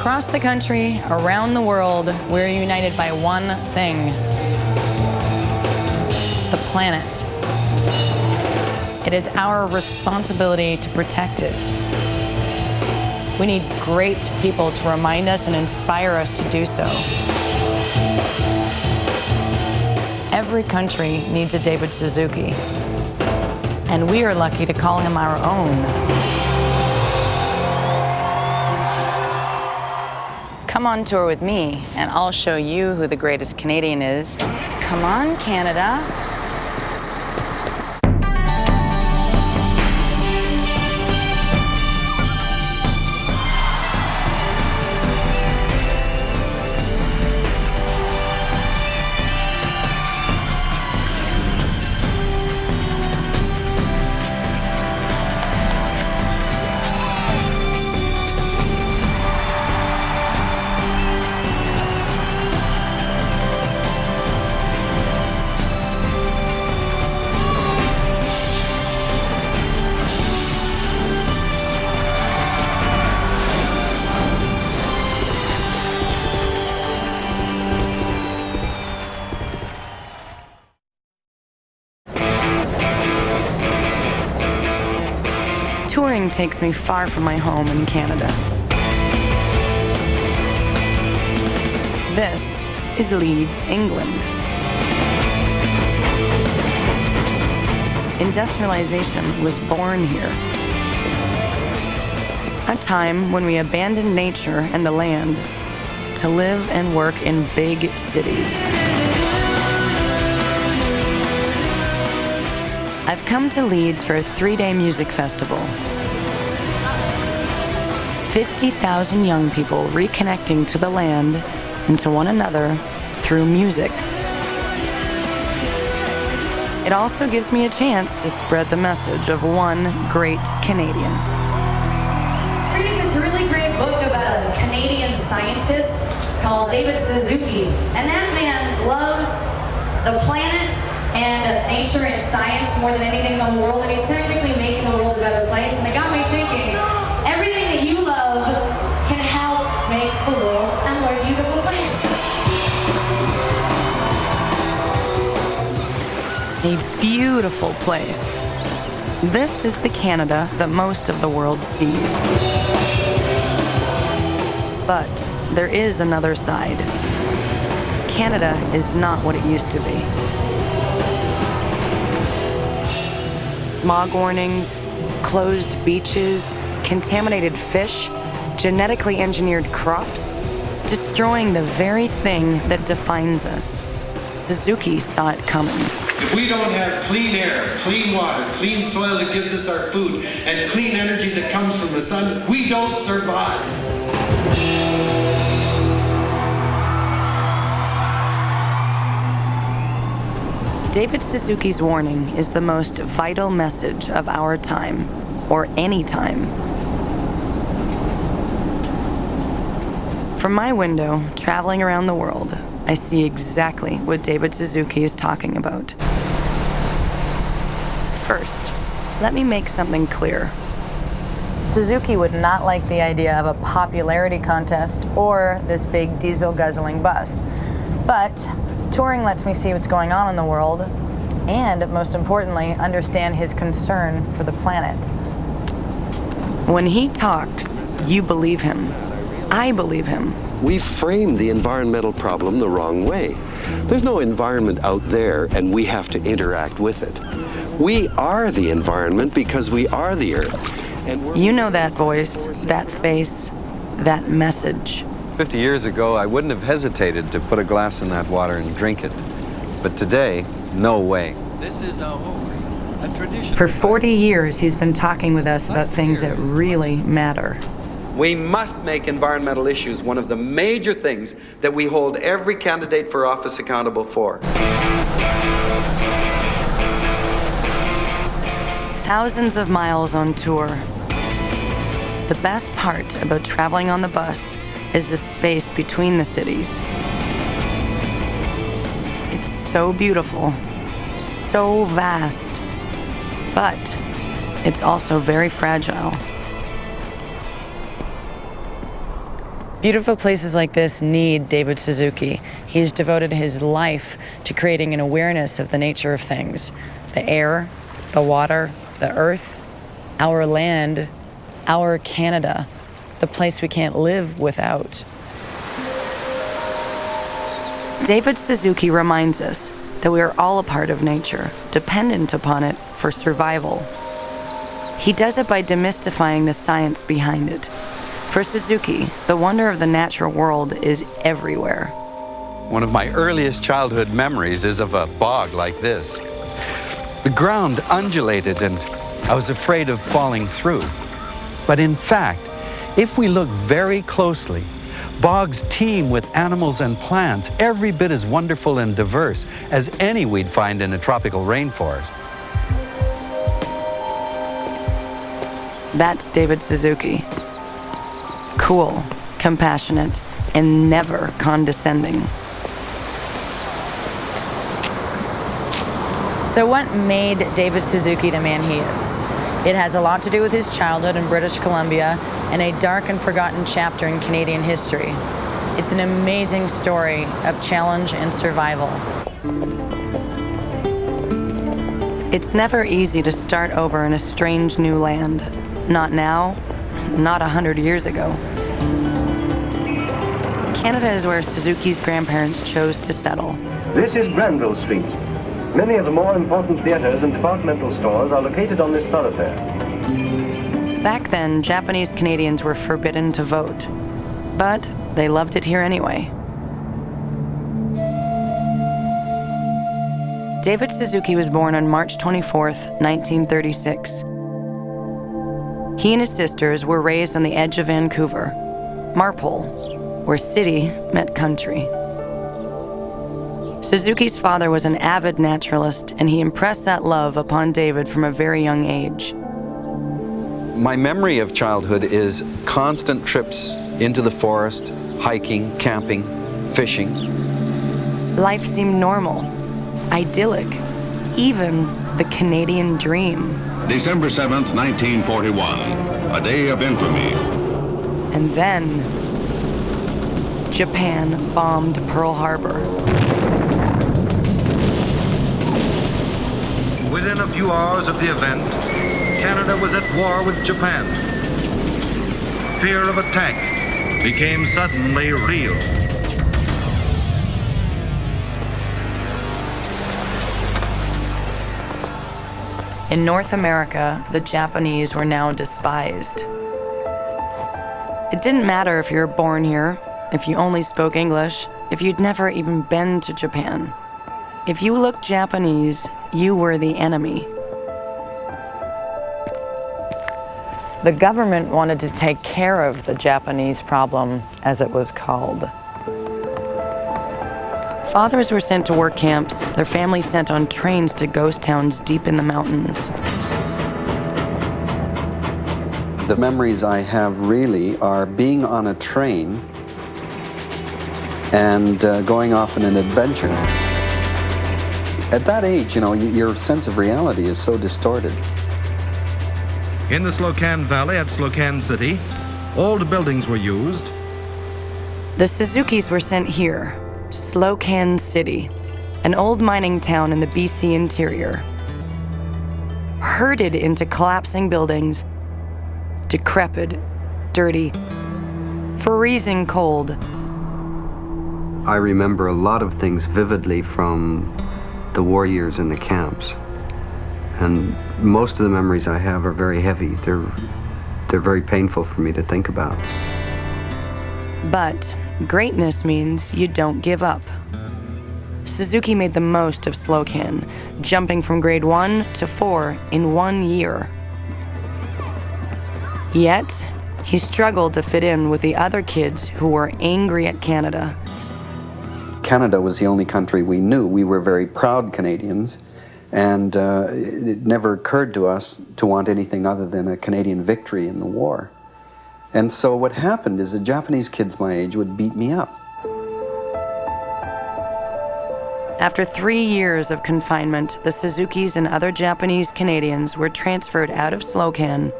Across the country, around the world, we're united by one thing: the planet. It is our responsibility to protect it. We need great people to remind us and inspire us to do so. Every country needs a David Suzuki, and we are lucky to call him our own. Come on tour with me, and I'll show you who the greatest Canadian is. Come on, Canada. Touring takes me far from my home in Canada. This is Leeds, England. Industrialization was born here. A time when we abandoned nature and the land to live and work in big cities. I've come to Leeds for a 3-day music festival. 50,000 young people reconnecting to the land and to one another through music. It also gives me a chance to spread the message of one great Canadian. I'm reading this really great book about a Canadian scientist called David Suzuki, and that man loves the planet and nature and science more than anything in the world, and he's technically making the world a better place. And it got me thinking, everything that you love can help make the world a more beautiful place. A beautiful place. This is the Canada that most of the world sees. But there is another side. Canada is not what it used to be. Smog warnings, closed beaches, contaminated fish, genetically engineered crops, destroying the very thing that defines us. Suzuki saw it coming. If we don't have clean air, clean water, clean soil that gives us our food, and clean energy that comes from the sun, we don't survive. David Suzuki's warning is the most vital message of our time, or any time. From my window, traveling around the world, I see exactly what David Suzuki is talking about. First, let me make something clear. Suzuki would not like the idea of a popularity contest or this big diesel-guzzling bus. But touring lets me see what's going on in the world and, most importantly, understand his concern for the planet. When he talks, you believe him. I believe him. We've framed the environmental problem the wrong way. There's no environment out there, and we have to interact with it. We are the environment because we are the Earth. And you know that voice, that face, that message. 50 years ago, I wouldn't have hesitated to put a glass in that water and drink it. But today, no way. This is a tradition. For 40 years, he's been talking with us about things that really matter. We must make environmental issues one of the major things that we hold every candidate for office accountable for. Thousands of miles on tour. The best part about traveling on the bus is the space between the cities. It's so beautiful, so vast, but it's also very fragile. Beautiful places like this need David Suzuki. He's devoted his life to creating an awareness of the nature of things. The air, the water, the earth, our land, our Canada, the place we can't live without. David Suzuki reminds us that we are all a part of nature, dependent upon it for survival. He does it by demystifying the science behind it. For Suzuki, the wonder of the natural world is everywhere. One of my earliest childhood memories is of a bog like this. The ground undulated and I was afraid of falling through. But in fact, if we look very closely, bogs teem with animals and plants every bit as wonderful and diverse as any we'd find in a tropical rainforest. That's David Suzuki. Cool, compassionate, and never condescending. So what made David Suzuki the man he is? It has a lot to do with his childhood in British Columbia and a dark and forgotten chapter in Canadian history. It's an amazing story of challenge and survival. It's never easy to start over in a strange new land. Not now, not 100 years ago. Canada is where Suzuki's grandparents chose to settle. This is Granville Street. Many of the more important theaters and departmental stores are located on this thoroughfare. Back then, Japanese Canadians were forbidden to vote, but they loved it here anyway. David Suzuki was born on March 24th, 1936. He and his sisters were raised on the edge of Vancouver, Marpole, where city met country. Suzuki's father was an avid naturalist, and he impressed that love upon David from a very young age. My memory of childhood is constant trips into the forest, hiking, camping, fishing. Life seemed normal, idyllic, even the Canadian dream. December 7th, 1941, a day of infamy. And then, Japan bombed Pearl Harbor. Within a few hours of the event, Canada was at war with Japan. Fear of attack became suddenly real. In North America, the Japanese were now despised. It didn't matter if you were born here, if you only spoke English, if you'd never even been to Japan. If you looked Japanese, you were the enemy. The government wanted to take care of the Japanese problem, as it was called. Fathers were sent to work camps, their families sent on trains to ghost towns deep in the mountains. The memories I have really are being on a train and going off on an adventure. At that age, you know, your sense of reality is so distorted. In the Slocan Valley at Slocan City, old buildings were used. The Suzukis were sent here, Slocan City, an old mining town in the BC interior. Herded into collapsing buildings, decrepit, dirty, freezing cold. I remember a lot of things vividly from the war years in the camps. And most of the memories I have are very heavy. They're very painful for me to think about. But greatness means you don't give up. Suzuki made the most of Slocan, jumping from grade 1 to 4 in 1 year. Yet, he struggled to fit in with the other kids who were angry at Canada. Canada was the only country we knew. We were very proud Canadians, and it never occurred to us to want anything other than a Canadian victory in the war. And so what happened is the Japanese kids my age would beat me up. After 3 years of confinement, the Suzukis and other Japanese Canadians were transferred out of Slocan,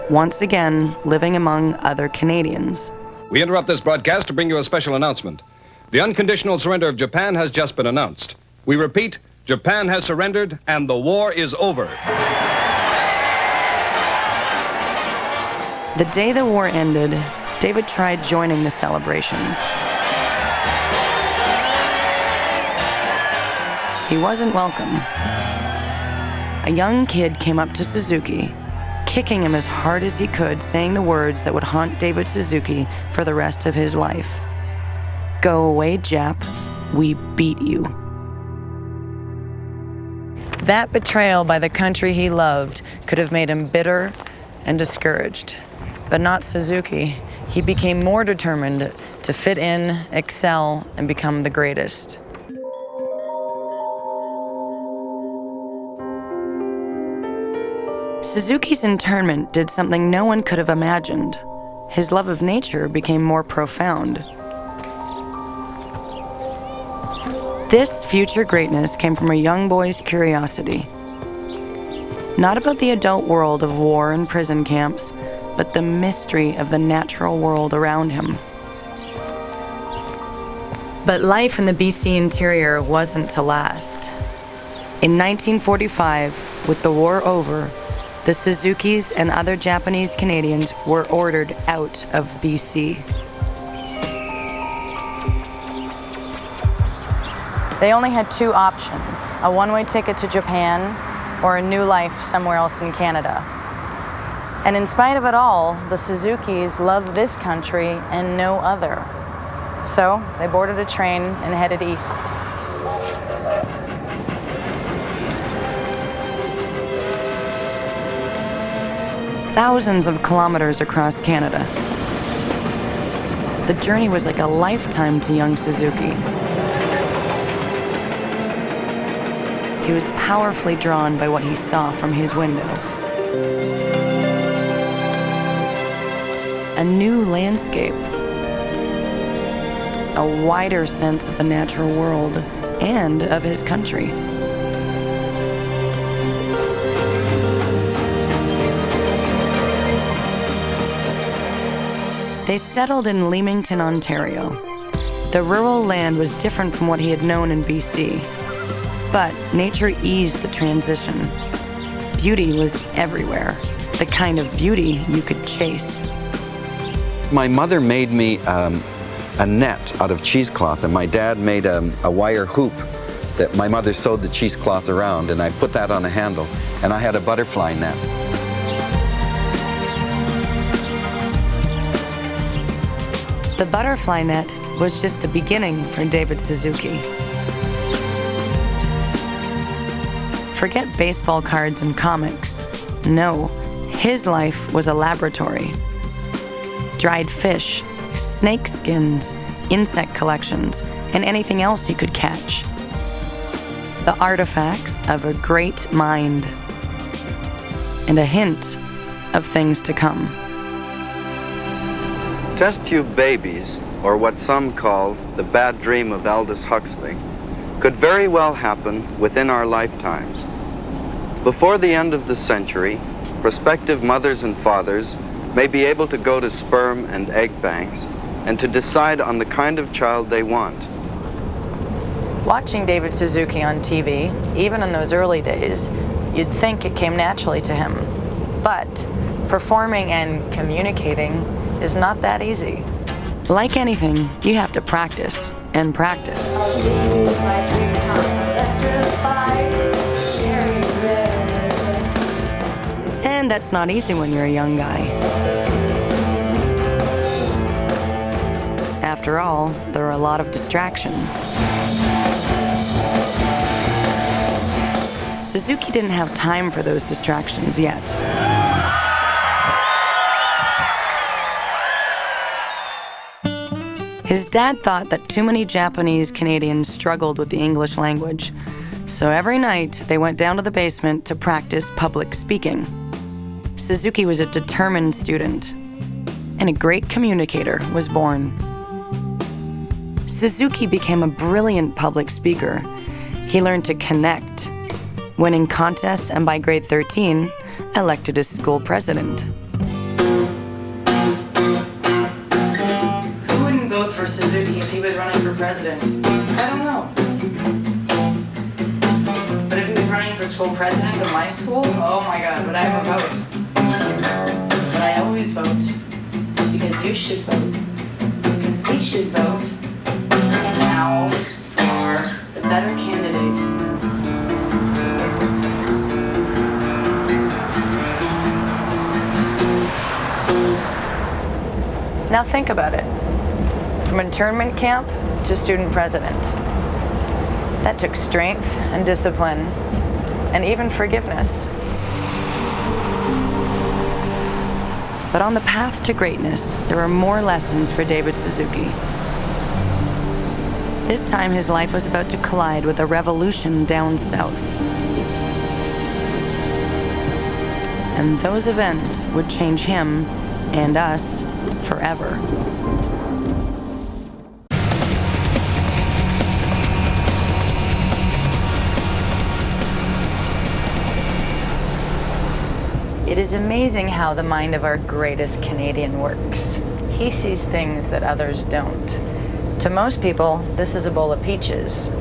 once again living among other Canadians. We interrupt this broadcast to bring you a special announcement. The unconditional surrender of Japan has just been announced. We repeat, Japan has surrendered and the war is over. The day the war ended, David tried joining the celebrations. He wasn't welcome. A young kid came up to Suzuki, kicking him as hard as he could, saying the words that would haunt David Suzuki for the rest of his life. "Go away, Jap. We beat you." That betrayal by the country he loved could have made him bitter and discouraged. But not Suzuki. He became more determined to fit in, excel, and become the greatest. Suzuki's internment did something no one could have imagined. His love of nature became more profound. This future greatness came from a young boy's curiosity. Not about the adult world of war and prison camps, but the mystery of the natural world around him. But life in the BC interior wasn't to last. In 1945, with the war over, the Suzukis and other Japanese Canadians were ordered out of BC. They only had two options, a one-way ticket to Japan or a new life somewhere else in Canada. And in spite of it all, the Suzukis loved this country and no other. So they boarded a train and headed east. Thousands of kilometers across Canada. The journey was like a lifetime to young Suzuki. He was powerfully drawn by what he saw from his window. A new landscape. A wider sense of the natural world and of his country. They settled in Leamington, Ontario. The rural land was different from what he had known in BC, but nature eased the transition. Beauty was everywhere, the kind of beauty you could chase. My mother made me a net out of cheesecloth, and my dad made a wire hoop that my mother sewed the cheesecloth around, and I put that on a handle, and I had a butterfly net. The butterfly net was just the beginning for David Suzuki. Forget baseball cards and comics. No, his life was a laboratory. Dried fish, snake skins, insect collections, and anything else you could catch. The artifacts of a great mind. And a hint of things to come. Test tube babies, or what some call the bad dream of Aldous Huxley, could very well happen within our lifetimes. Before the end of the century, prospective mothers and fathers may be able to go to sperm and egg banks and to decide on the kind of child they want. Watching David Suzuki on TV, even in those early days, you'd think it came naturally to him. But performing and communicating is not that easy. Like anything, you have to practice and practice. And that's not easy when you're a young guy. After all, there are a lot of distractions. Suzuki didn't have time for those distractions yet. His dad thought that too many Japanese Canadians struggled with the English language, so every night they went down to the basement to practice public speaking. Suzuki was a determined student, and a great communicator was born. Suzuki became a brilliant public speaker. He learned to connect, winning contests, and by grade 13, elected as school president. Suzuki if he was running for president? I don't know. But if he was running for school president of my school, oh my God, would I ever vote? But I always vote because you should vote, because we should vote now for the better candidate. Now think about it. From internment camp to student president. That took strength and discipline, and even forgiveness. But on the path to greatness, there are more lessons for David Suzuki. This time, his life was about to collide with a revolution down south. And those events would change him and us forever. It is amazing how the mind of our greatest Canadian works. He sees things that others don't. To most people, this is a bowl of peaches.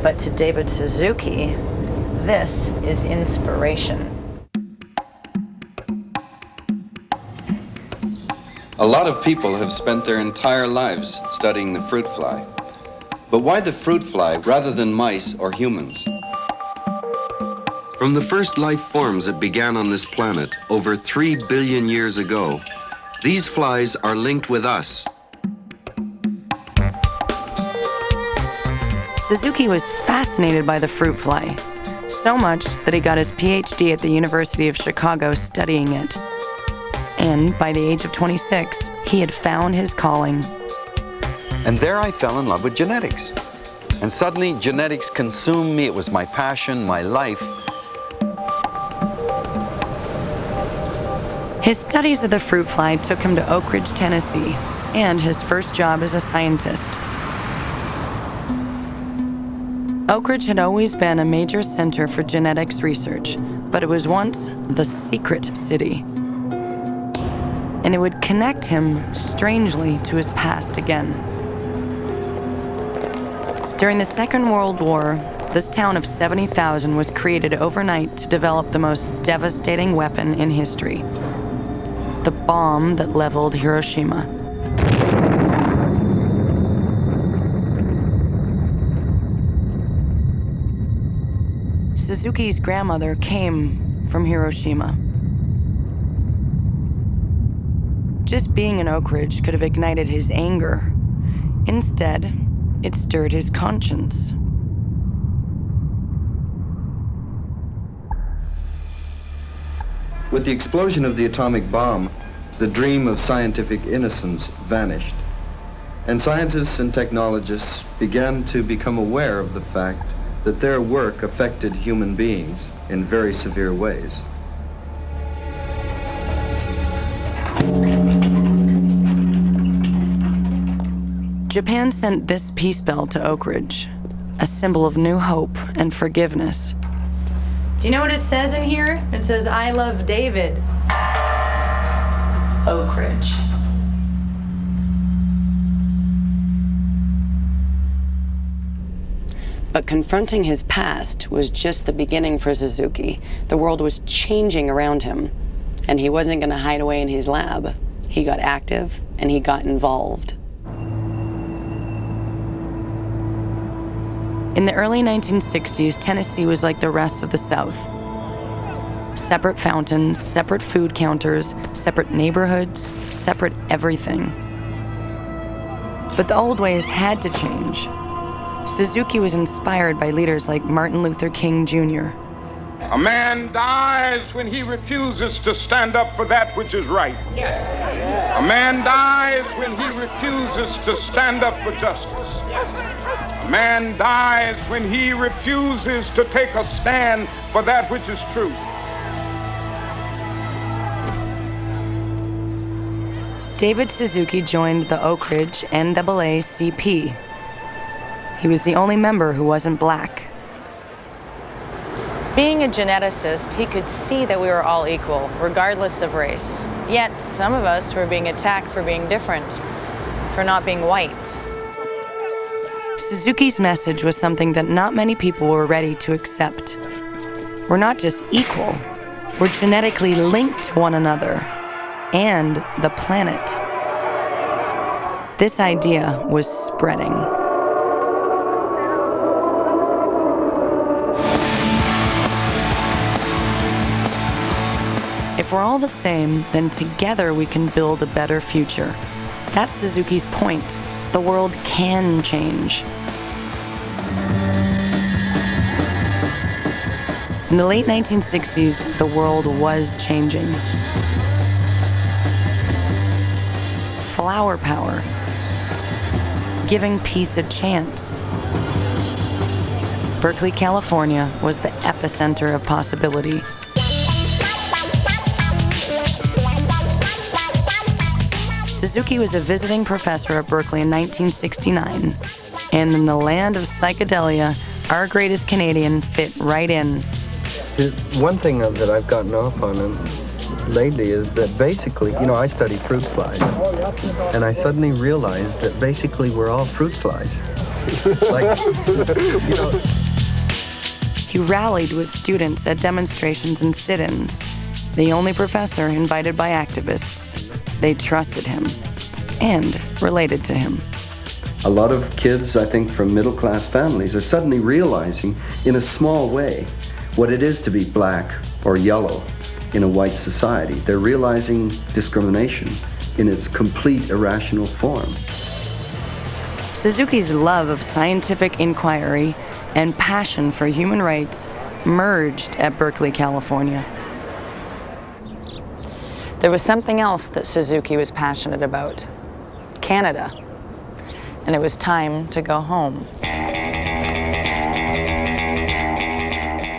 But to David Suzuki, this is inspiration. A lot of people have spent their entire lives studying the fruit fly. But why the fruit fly rather than mice or humans? From the first life forms that began on this planet over 3 billion years ago, these flies are linked with us. Suzuki was fascinated by the fruit fly, so much that he got his PhD at the University of Chicago studying it. And by the age of 26, he had found his calling. And there I fell in love with genetics. And suddenly genetics consumed me. It was my passion, my life. His studies of the fruit fly took him to Oak Ridge, Tennessee, and his first job as a scientist. Oak Ridge had always been a major center for genetics research, but it was once the secret city. And it would connect him, strangely, to his past again. During the Second World War, this town of 70,000 was created overnight to develop the most devastating weapon in history. The bomb that leveled Hiroshima. Suzuki's grandmother came from Hiroshima. Just being in Oak Ridge could have ignited his anger. Instead, it stirred his conscience. With the explosion of the atomic bomb, the dream of scientific innocence vanished. And scientists and technologists began to become aware of the fact that their work affected human beings in very severe ways. Japan sent this peace bell to Oak Ridge, a symbol of new hope and forgiveness. Do you know what it says in here? It says, "I love David." Oak Ridge. But confronting his past was just the beginning for Suzuki. The world was changing around him, and he wasn't going to hide away in his lab. He got active, and he got involved. In the early 1960s, Tennessee was like the rest of the South. Separate fountains, separate food counters, separate neighborhoods, separate everything. But the old ways had to change. Suzuki was inspired by leaders like Martin Luther King Jr. A man dies when he refuses to stand up for that which is right. A man dies when he refuses to stand up for justice. A man dies when he refuses to take a stand for that which is true. David Suzuki joined the Oak Ridge NAACP. He was the only member who wasn't black. Being a geneticist, he could see that we were all equal, regardless of race. Yet, some of us were being attacked for being different, for not being white. Suzuki's message was something that not many people were ready to accept. We're not just equal, we're genetically linked to one another and the planet. This idea was spreading. If we're all the same, then together we can build a better future. That's Suzuki's point. The world can change. In the late 1960s, the world was changing. Flower power. Giving peace a chance. Berkeley, California was the epicenter of possibility. Suzuki was a visiting professor at Berkeley in 1969. And in the land of psychedelia, our greatest Canadian fit right in. One thing that I've gotten off on lately is that basically, I study fruit flies, and I suddenly realized that basically we're all fruit flies. He rallied with students at demonstrations and sit-ins, the only professor invited by activists. They trusted him and related to him. A lot of kids, I think, from middle-class families are suddenly realizing in a small way what it is to be black or yellow in a white society. They're realizing discrimination in its complete irrational form. Suzuki's love of scientific inquiry and passion for human rights merged at Berkeley, California. There was something else that Suzuki was passionate about: Canada. And it was time to go home.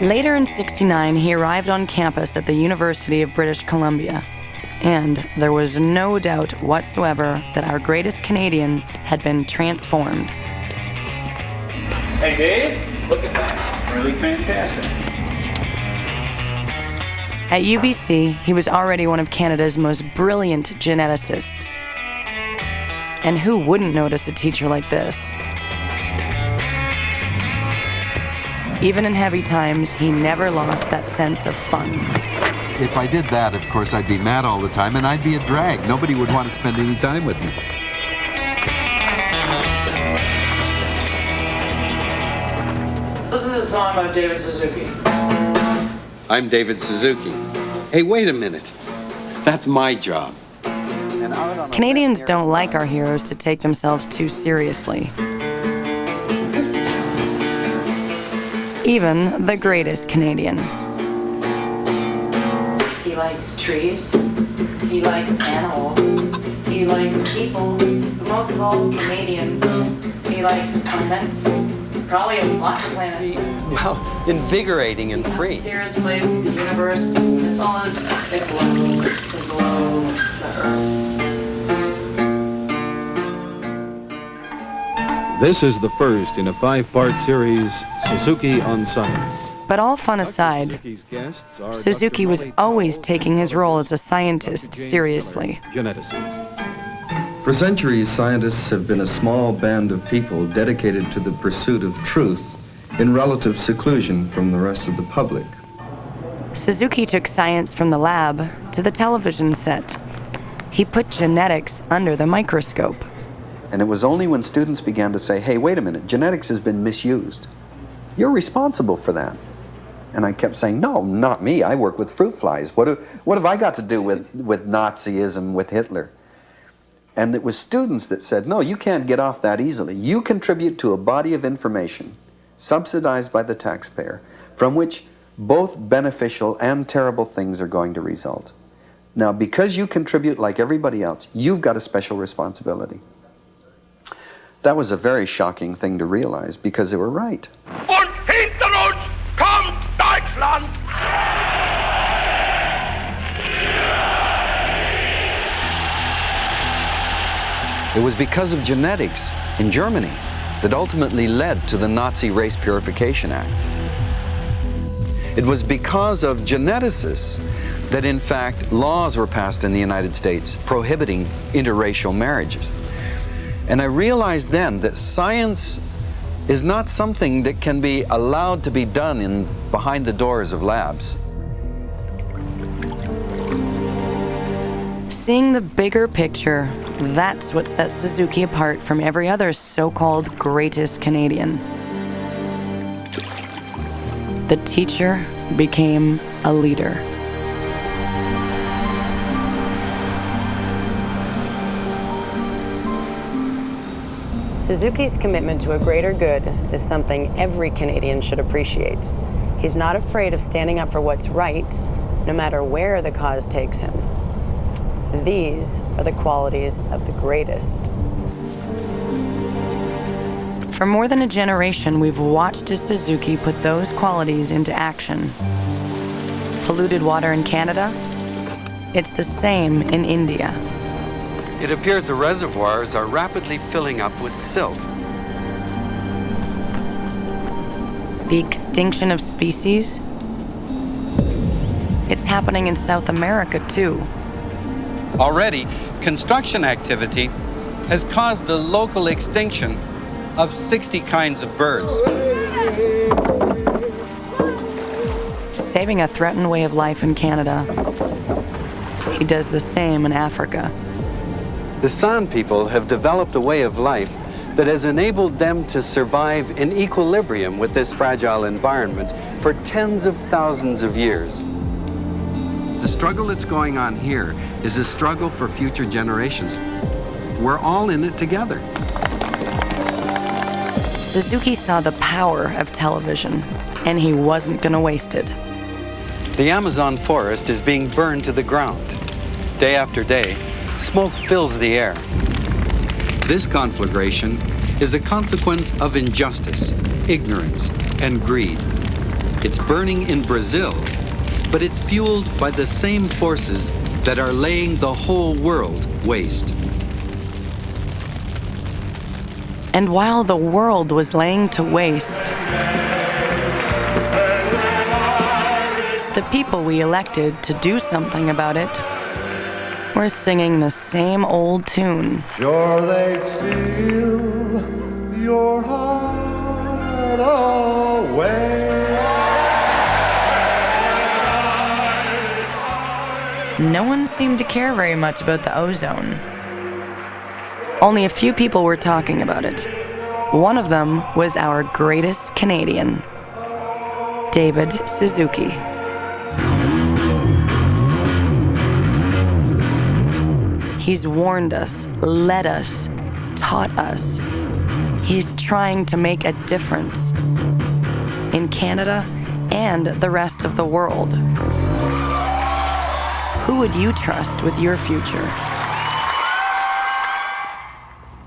Later in '69, he arrived on campus at the University of British Columbia. And there was no doubt whatsoever that our greatest Canadian had been transformed. Hey Dave, look at that. Really fantastic. At UBC, he was already one of Canada's most brilliant geneticists. And who wouldn't notice a teacher like this? Even in heavy times, he never lost that sense of fun. If I did that, of course, I'd be mad all the time, and I'd be a drag. Nobody would want to spend any time with me. This is a song about David Suzuki. I'm David Suzuki. Hey, wait a minute. That's my job. Canadians don't like our heroes to take themselves too seriously. Even the greatest Canadian. He likes trees. He likes animals. He likes people. But most of all, Canadians. He likes planets. Probably lots of planets. Well, invigorating and free. Mysterious place, the universe, as well as the globe, the earth. This is the first in a 5-part series, Suzuki on Science. But all fun aside, Suzuki was always taking his role as a scientist seriously. For centuries, scientists have been a small band of people dedicated to the pursuit of truth in relative seclusion from the rest of the public. Suzuki took science from the lab to the television set. He put genetics under the microscope. And it was only when students began to say, hey, wait a minute, genetics has been misused. You're responsible for that. And I kept saying, no, not me. I work with fruit flies. What have I got to do with Nazism, with Hitler? And it was students that said, no, you can't get off that easily. You contribute to a body of information subsidized by the taxpayer from which both beneficial and terrible things are going to result. Now, because you contribute like everybody else, you've got a special responsibility. That was a very shocking thing to realize because they were right. Und hinter uns kommt Deutschland! It was because of genetics in Germany that ultimately led to the Nazi Race Purification Act. It was because of geneticists that, in fact, laws were passed in the United States prohibiting interracial marriages. And I realized then that science is not something that can be allowed to be done behind the doors of labs. Seeing the bigger picture, that's what sets Suzuki apart from every other so-called greatest Canadian. The teacher became a leader. Suzuki's commitment to a greater good is something every Canadian should appreciate. He's not afraid of standing up for what's right, no matter where the cause takes him. These are the qualities of the greatest. For more than a generation, we've watched as Suzuki put those qualities into action. Polluted water in Canada? It's the same in India. It appears the reservoirs are rapidly filling up with silt. The extinction of species? It's happening in South America, too. Already, construction activity has caused the local extinction of 60 kinds of birds. Saving a threatened way of life in Canada. He does the same in Africa. The San people have developed a way of life that has enabled them to survive in equilibrium with this fragile environment for tens of thousands of years. The struggle that's going on here is a struggle for future generations. We're all in it together. Suzuki saw the power of television, and he wasn't going to waste it. The Amazon forest is being burned to the ground. Day after day, smoke fills the air. This conflagration is a consequence of injustice, ignorance, and greed. It's burning in Brazil, but it's fueled by the same forces that are laying the whole world waste. And while the world was laying to waste, the people we elected to do something about it were singing the same old tune. Sure they'd steal your heart away. No one seemed to care very much about the ozone. Only a few people were talking about it. One of them was our greatest Canadian, David Suzuki. He's warned us, led us, taught us. He's trying to make a difference in Canada and the rest of the world. Who would you trust with your future?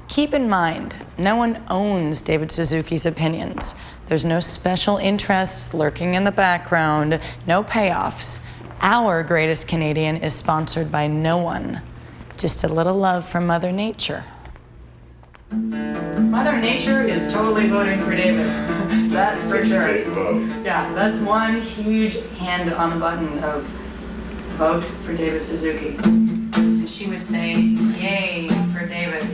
Keep in mind, no one owns David Suzuki's opinions. There's no special interests lurking in the background, no payoffs. Our greatest Canadian is sponsored by no one. Just a little love from Mother Nature. Mother Nature is totally voting for David. That's for sure. Yeah, that's one huge hand on the button of vote for David Suzuki. And she would say, yay for David.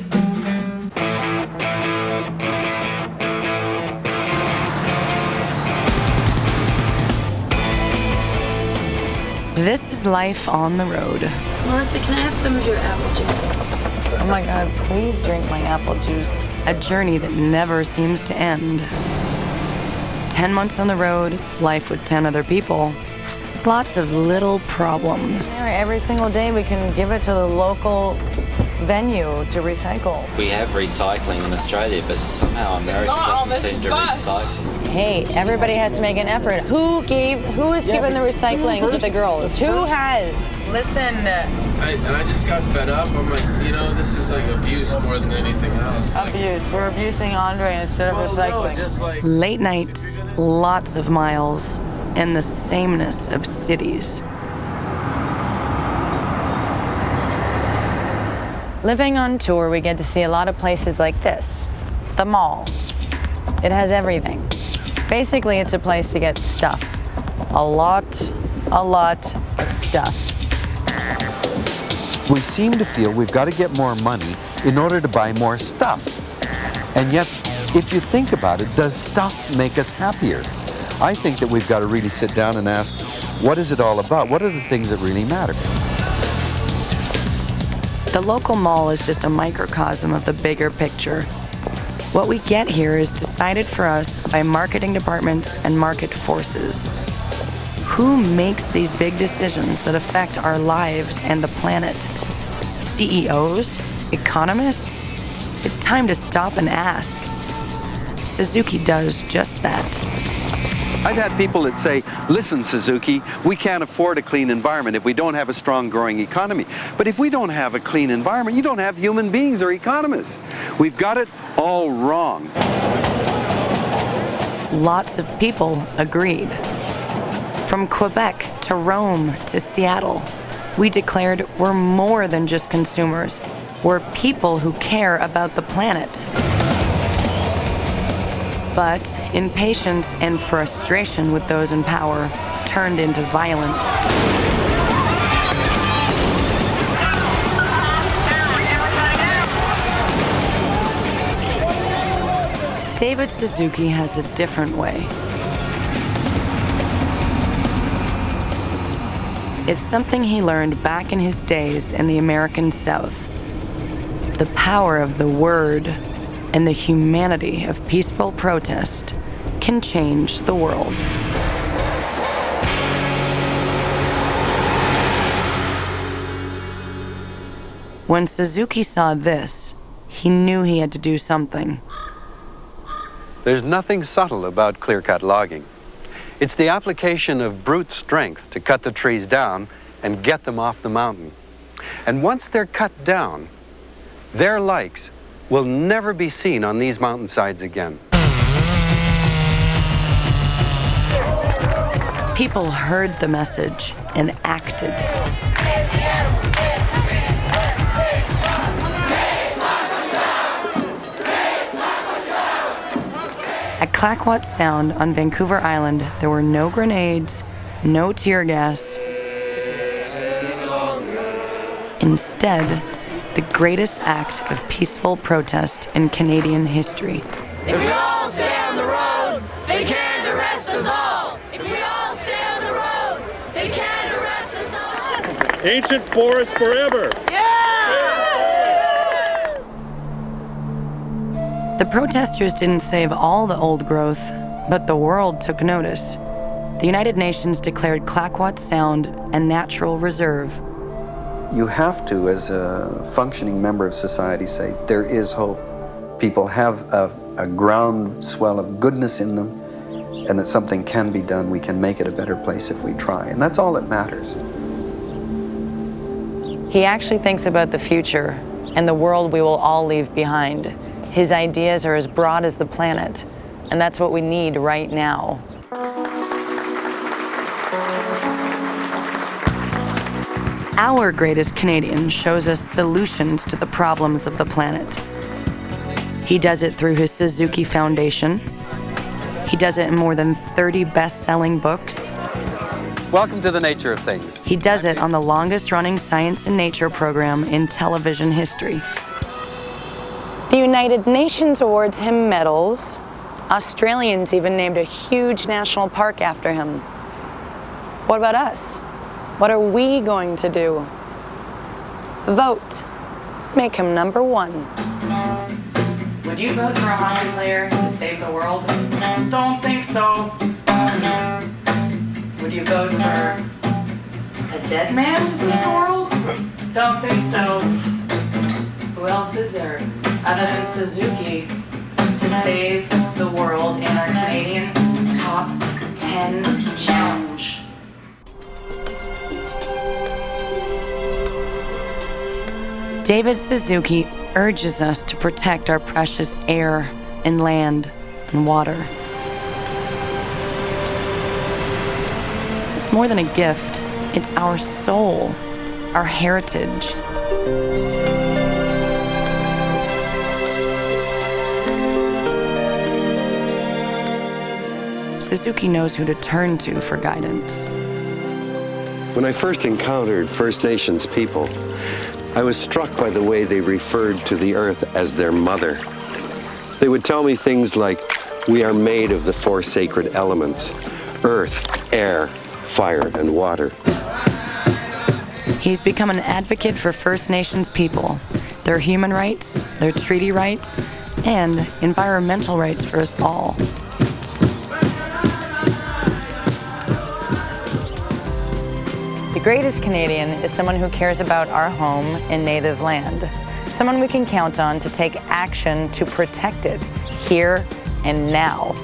This is life on the road. Melissa, can I have some of your apple juice? Oh my God, please drink my apple juice. A journey that never seems to end. 10 months on the road, life with 10 other people. Lots of little problems. Every single day we can give it to the local venue to recycle. We have recycling in Australia, but somehow America doesn't seem to recycle. Hey, everybody has to make an effort. Who has given the recycling to the girls? Who has? Listen. I just got fed up. I'm like, this is like abuse more than anything else. Abuse. We're abusing Andre instead of recycling. No, just like late nights, lots of miles, and the sameness of cities. Living on tour, we get to see a lot of places like this. The mall. It has everything. Basically, it's a place to get stuff. A lot of stuff. We seem to feel we've got to get more money in order to buy more stuff. And yet, if you think about it, does stuff make us happier? I think that we've got to really sit down and ask, what is it all about? What are the things that really matter? The local mall is just a microcosm of the bigger picture. What we get here is decided for us by marketing departments and market forces. Who makes these big decisions that affect our lives and the planet? CEOs? Economists? It's time to stop and ask. Suzuki does just that. I've had people that say, listen, Suzuki, we can't afford a clean environment if we don't have a strong growing economy. But if we don't have a clean environment, you don't have human beings or economists. We've got it all wrong. Lots of people agreed. From Quebec to Rome to Seattle, we declared we're more than just consumers. We're people who care about the planet. But impatience and frustration with those in power turned into violence. David Suzuki has a different way. It's something he learned back in his days in the American South. The power of the word and the humanity of peaceful protest can change the world. When Suzuki saw this, he knew he had to do something. There's nothing subtle about clear-cut logging. It's the application of brute strength to cut the trees down and get them off the mountain. And once they're cut down, their likes will never be seen on these mountainsides again. People heard the message and acted. At Clayoquot Sound on Vancouver Island, there were no grenades, no tear gas. Instead, the greatest act of peaceful protest in Canadian history. If we all stay on the road, they can't arrest us all. If we all stay on the road, they can't arrest us all. Ancient forest forever. The protesters didn't save all the old growth, but the world took notice. The United Nations declared Clayoquot Sound a natural reserve. You have to, as a functioning member of society, say, there is hope. People have a groundswell of goodness in them, and that something can be done. We can make it a better place if we try, and that's all that matters. He actually thinks about the future and the world we will all leave behind. His ideas are as broad as the planet, and that's what we need right now. Our greatest Canadian shows us solutions to the problems of the planet. He does it through his Suzuki Foundation. He does it in more than 30 best-selling books. Welcome to the nature of things. He does it on the longest-running science and nature program in television history. The United Nations awards him medals. Australians even named a huge national park after him. What about us? What are we going to do? Vote. Make him number one. Would you vote for a hockey player to save the world? Don't think so. Would you vote for a dead man to save the world? Don't think so. Who else is there other than Suzuki to save the world in our Canadian Top 10 Challenge? David Suzuki urges us to protect our precious air and land and water. It's more than a gift. It's our soul, our heritage. Suzuki knows who to turn to for guidance. When I first encountered First Nations people, I was struck by the way they referred to the earth as their mother. They would tell me things like, we are made of the 4 sacred elements: earth, air, fire, and water. He's become an advocate for First Nations people, their human rights, their treaty rights, and environmental rights for us all. The greatest Canadian is someone who cares about our home and native land. Someone we can count on to take action to protect it, here and now.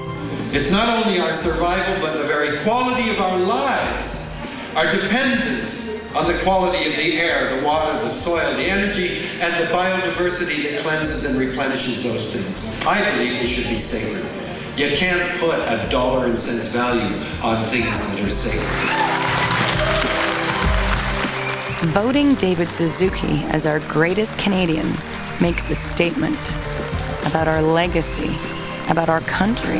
It's not only our survival, but the very quality of our lives are dependent on the quality of the air, the water, the soil, the energy, and the biodiversity that cleanses and replenishes those things. I believe they should be sacred. You can't put a dollar and cents value on things that are sacred. Voting David Suzuki as our greatest Canadian makes a statement about our legacy, about our country.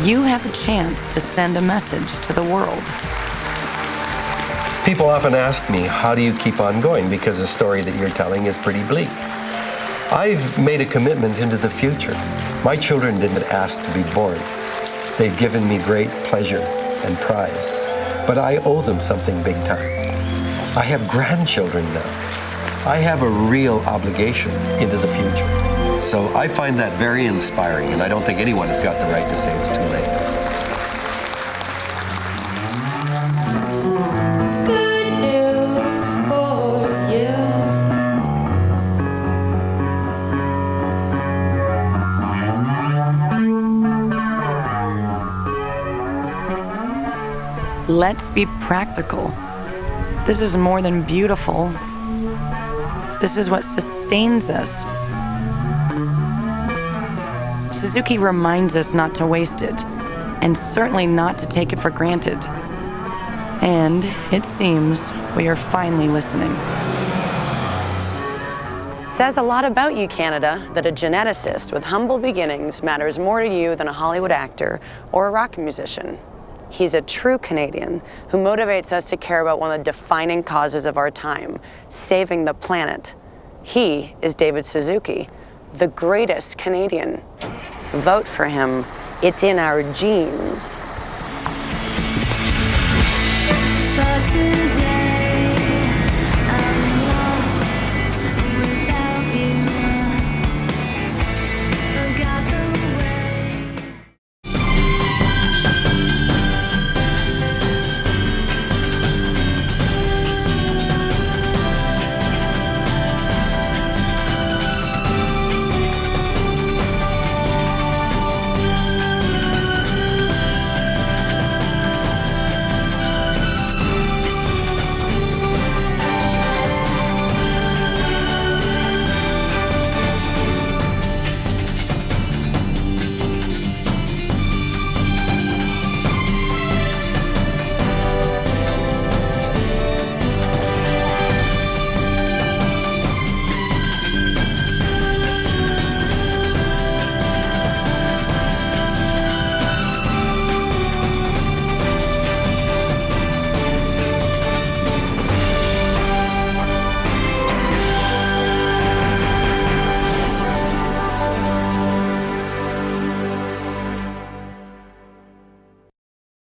You have a chance to send a message to the world. People often ask me, how do you keep on going? Because the story that you're telling is pretty bleak. I've made a commitment into the future. My children didn't ask to be born. They've given me great pleasure and pride. But I owe them something big time. I have grandchildren now. I have a real obligation into the future. So I find that very inspiring, and I don't think anyone has got the right to say it's too late. Good news for Let's be practical. This is more than beautiful. This is what sustains us. Suzuki reminds us not to waste it, and certainly not to take it for granted. And it seems we are finally listening. Says a lot about you, Canada, that a geneticist with humble beginnings matters more to you than a Hollywood actor or a rock musician. He's a true Canadian who motivates us to care about one of the defining causes of our time, saving the planet. He is David Suzuki, the greatest Canadian. Vote for him. It's in our genes.